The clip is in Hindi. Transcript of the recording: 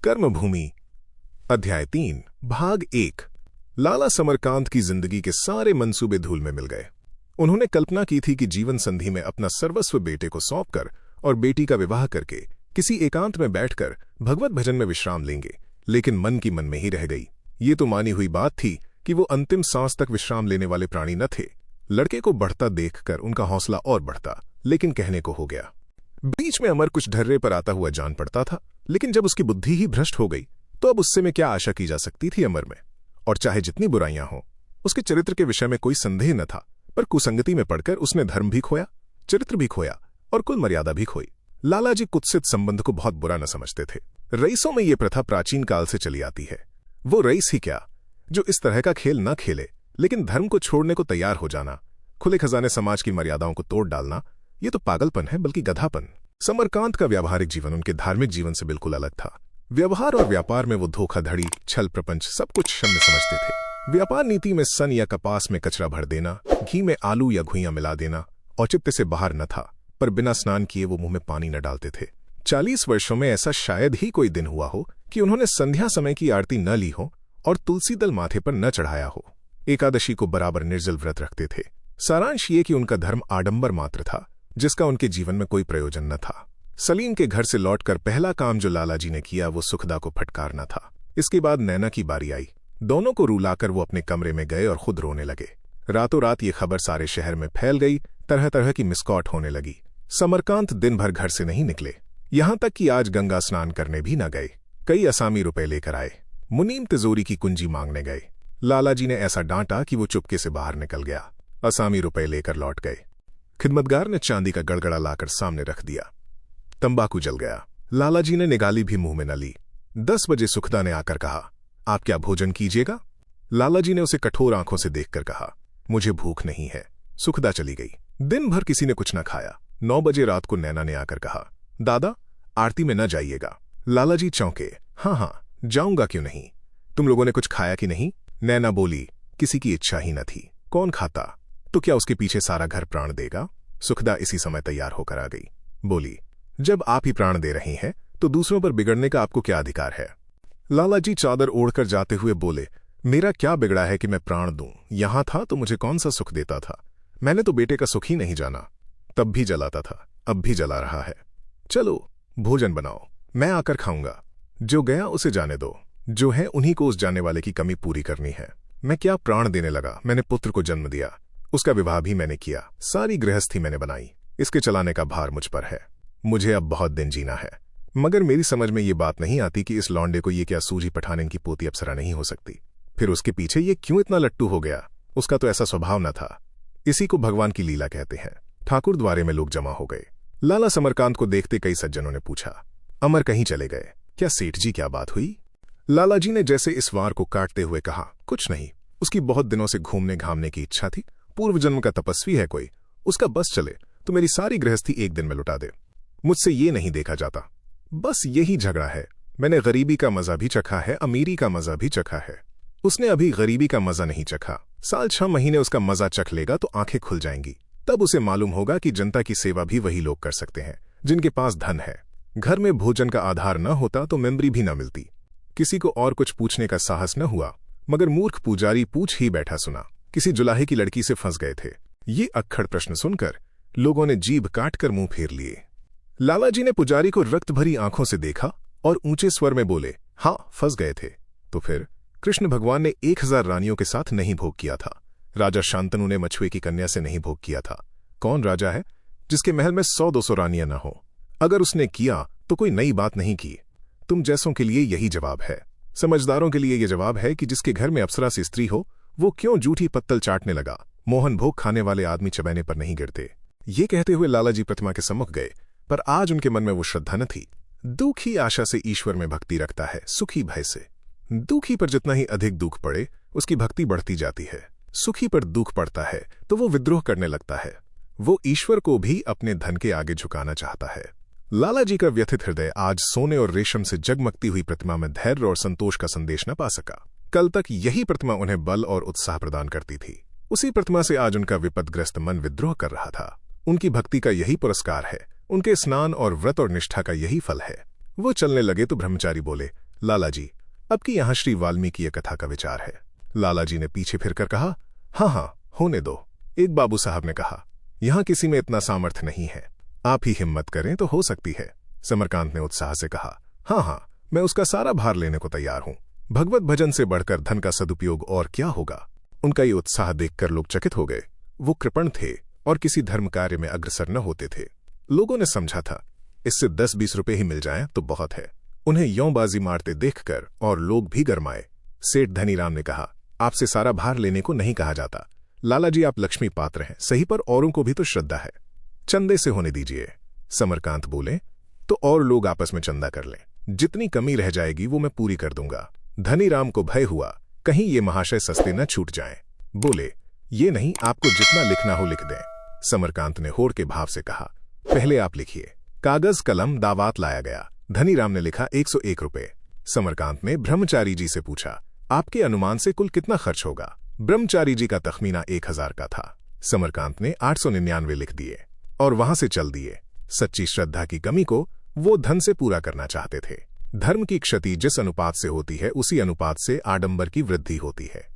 कर्मभूमि अध्याय 3 भाग 1। लाला समरकांत की जिंदगी के सारे मंसूबे धूल में मिल गए। उन्होंने कल्पना की थी कि जीवन संधि में अपना सर्वस्व बेटे को सौंपकर और बेटी का विवाह करके किसी एकांत में बैठकर भगवत भजन में विश्राम लेंगे, लेकिन मन की मन में ही रह गई। ये तो मानी हुई बात थी कि वो अंतिम सांस तक विश्राम लेने वाले प्राणी न थे। लड़के को बढ़ता देखकर उनका हौसला और बढ़ता, लेकिन कहने को हो गया। बीच में अमर कुछ ढर्रे पर आता हुआ जान पड़ता था, लेकिन जब उसकी बुद्धि ही भ्रष्ट हो गई तो अब उससे में क्या आशा की जा सकती थी अमर में। और चाहे जितनी बुराइयां हों, उसके चरित्र के विषय में कोई संदेह न था, पर कुसंगति में पड़कर उसने धर्म भी खोया, चरित्र भी खोया और कुल मर्यादा भी खोई। लालाजी कुत्सित संबंध को बहुत बुरा न समझते थे। रईसों में यह प्रथा प्राचीन काल से चली आती है। वो रईस ही क्या जो इस तरह का खेल न खेले, लेकिन धर्म को छोड़ने को तैयार हो जाना, खुले खजाने समाज की मर्यादाओं को तोड़ डालना, ये तो पागलपन है, बल्कि गधापन। समरकांत का व्यावहारिक जीवन उनके धार्मिक जीवन से बिल्कुल अलग था। व्यवहार और व्यापार में वो धोखाधड़ी, छल प्रपंच सब कुछ क्षम्य समझते थे। व्यापार नीति में सन या कपास में कचरा भर देना, घी में आलू या घुइयां मिला देना औचित्य से बाहर न था, पर बिना स्नान किए वो मुंह में पानी न डालते थे। 40 वर्षों में ऐसा शायद ही कोई दिन हुआ हो कि उन्होंने संध्या समय की आरती न ली हो और तुलसी दल माथे पर न चढ़ाया हो। एकादशी को बराबर निर्जल व्रत रखते थे। सारांश ये कि उनका धर्म आडंबर मात्र था, जिसका उनके जीवन में कोई प्रयोजन न था। सलीम के घर से लौटकर पहला काम जो लालाजी ने किया वो सुखदा को फटकारना था। इसके बाद नैना की बारी आई। दोनों को रुलाकर वो अपने कमरे में गए और खुद रोने लगे। रातों रात ये खबर सारे शहर में फैल गई। तरह तरह की मिसकॉट होने लगी। समरकांत दिन भर घर से नहीं निकले, यहां तक कि आज गंगा स्नान करने भी न गए। कई असामी रुपए लेकर आए। मुनीम तिजोरी की कुंजी मांगने गए। लालाजी ने ऐसा डांटा कि वो चुपके से बाहर निकल गया। असामी रुपए लेकर लौट गए। खिदमतगार ने चांदी का गड़गड़ा लाकर सामने रख दिया। तंबाकू जल गया। लालाजी ने निगाली भी मुंह में न ली। 10 बजे सुखदा ने आकर कहा, आप क्या भोजन कीजिएगा? लालाजी ने उसे कठोर आंखों से देखकर कहा, मुझे भूख नहीं है। सुखदा चली गई। दिन भर किसी ने कुछ न खाया। 9 बजे रात को नैना ने आकर कहा, दादा आरती में न जाइएगा। लालाजी चौंके। हाँ, जाऊंगा क्यों नहीं, तुम लोगों ने कुछ खाया कि नहीं? नैना बोली, किसी की इच्छा ही न थी। कौन खाता? तो क्या उसके पीछे सारा घर प्राण देगा? सुखदा इसी समय तैयार होकर आ गई। बोली, जब आप ही प्राण दे रही हैं तो दूसरों पर बिगड़ने का आपको क्या अधिकार है? लालाजी चादर ओढ़कर जाते हुए बोले, मेरा क्या बिगड़ा है कि मैं प्राण दूं? यहां था तो मुझे कौन सा सुख देता था? मैंने तो बेटे का सुख ही नहीं जाना। तब भी जलाता था, अब भी जला रहा है। चलो भोजन बनाओ, मैं आकर खाऊंगा। जो गया उसे जाने दो, जो है उन्हीं को उस जाने वाले की कमी पूरी करनी है। मैं क्या प्राण देने लगा? मैंने पुत्र को जन्म दिया, उसका विवाह भी मैंने किया, सारी गृहस्थी मैंने बनाई, इसके चलाने का भार मुझ पर है। मुझे अब बहुत दिन जीना है, मगर मेरी समझ में ये बात नहीं आती कि इस लौंडे को ये क्या सूजी पठाने की पोती अप्सरा नहीं हो सकती? फिर उसके पीछे ये क्यों इतना लट्टू हो गया? उसका तो ऐसा स्वभाव न था। इसी को भगवान की लीला कहते हैं। ठाकुर द्वारे में लोग जमा हो गए। लाला समरकांत को देखते कई सज्जनों ने पूछा, अमर कहीं चले गए क्या? सेठ जी क्या बात हुई? लालाजी ने जैसे इस वार को काटते हुए कहा, कुछ नहीं, उसकी बहुत दिनों से घूमने घामने की इच्छा थी। पूर्व जन्म का तपस्वी है कोई, उसका बस चले तो मेरी सारी गृहस्थी एक दिन में लुटा दे। मुझसे ये नहीं देखा जाता। बस यही झगड़ा है। मैंने गरीबी का मजा भी चखा है, अमीरी का मजा भी चखा है। उसने अभी गरीबी का मजा नहीं चखा। साल 6 महीने उसका मजा चख लेगा तो आंखें खुल जाएंगी। तब उसे मालूम होगा कि जनता की सेवा भी वही लोग कर सकते हैं जिनके पास धन है। घर में भोजन का आधार न होता तो मेमरी भी न मिलती। किसी को और कुछ पूछने का साहस न हुआ, मगर मूर्ख पुजारी पूछ ही बैठा सुना। किसी जुलाहे की लड़की से फंस गए थे। ये अक्खड़ प्रश्न सुनकर लोगों ने जीभ काटकर मुंह फेर लिए। लालाजी ने पुजारी को रक्त भरी आंखों से देखा और ऊंचे स्वर में बोले, हाँ फंस गए थे। तो फिर कृष्ण भगवान ने 1000 रानियों के साथ नहीं भोग किया था। राजा शांतनु ने मछुए की कन्या से नहीं भोग किया था। कौन राजा है जिसके महल में 100-200 रानियां न हो? अगर उसने किया तो कोई नई बात नहीं की। तुम जैसों के लिए यही जवाब है। समझदारों के लिए यह जवाब है कि जिसके घर में अप्सरा सी स्त्री हो वो क्यों जूठी पत्तल चाटने लगा? मोहन भोग खाने वाले आदमी चबैने पर नहीं गिरते। ये कहते हुए लालाजी प्रतिमा के सम्मुख गए, पर आज उनके मन में वो श्रद्धा न थी। दुखी आशा से ईश्वर में भक्ति रखता है, सुखी भय से। दुखी पर जितना ही अधिक दुख पड़े उसकी भक्ति बढ़ती जाती है। सुखी पर दुख पड़ता है तो वो विद्रोह करने लगता है। वो ईश्वर को भी अपने धन के आगे झुकाना चाहता है। लालाजी का व्यथित हृदय आज सोने और रेशम से जगमगती हुई प्रतिमा में धैर्य और संतोष का संदेश न पा सका। कल तक यही प्रतिमा उन्हें बल और उत्साह प्रदान करती थी। उसी प्रतिमा से आज उनका विपदग्रस्त मन विद्रोह कर रहा था। उनकी भक्ति का यही पुरस्कार है, उनके स्नान और व्रत और निष्ठा का यही फल है। वो चलने लगे तो ब्रह्मचारी बोले, लाला जी, अब की यहाँ श्री वाल्मीकि कथा का विचार है। लाला जी ने पीछे फिरकर कहा, हाँ हाँ, होने दो। एक बाबू साहब ने कहा, यहाँ किसी में इतना सामर्थ्य नहीं है, आप ही हिम्मत करें तो हो सकती है। समरकांत ने उत्साह से कहा, हाँ हाँ, मैं उसका सारा भार लेने को तैयार हूं। भगवत भजन से बढ़कर धन का सदुपयोग और क्या होगा। उनका ये उत्साह देखकर लोग चकित हो गए। वो कृपण थे और किसी धर्म कार्य में अग्रसर न होते थे। लोगों ने समझा था इससे 10-20 रुपए ही मिल जाएं तो बहुत है। उन्हें यों बाजी मारते देखकर और लोग भी गरमाए। सेठ धनीराम ने कहा, आपसे सारा भार लेने को नहीं कहा जाता। लाला जी, आप लक्ष्मी पात्र हैं सही, पर औरों को भी तो श्रद्धा है, चंदे से होने दीजिए। समरकांत बोले, तो और लोग आपस में चंदा कर लें, जितनी कमी रह जाएगी वो मैं पूरी कर दूंगा। धनीराम को भय हुआ कहीं ये महाशय सस्ते न छूट जाएं। बोले, ये नहीं, आपको जितना लिखना हो लिख दें। समरकांत ने होड़ के भाव से कहा, पहले आप लिखिए। कागज कलम दावात लाया गया। धनीराम ने लिखा 101 रुपए। समरकांत ने ब्रह्मचारी जी से पूछा, आपके अनुमान से कुल कितना खर्च होगा। ब्रह्मचारी जी का तखमीना 1000 का था। समरकांत ने 899 लिख दिए और वहां से चल दिए। सच्ची श्रद्धा की कमी को वो धन से पूरा करना चाहते थे। धर्म की क्षति जिस अनुपात से होती है उसी अनुपात से आडंबर की वृद्धि होती है।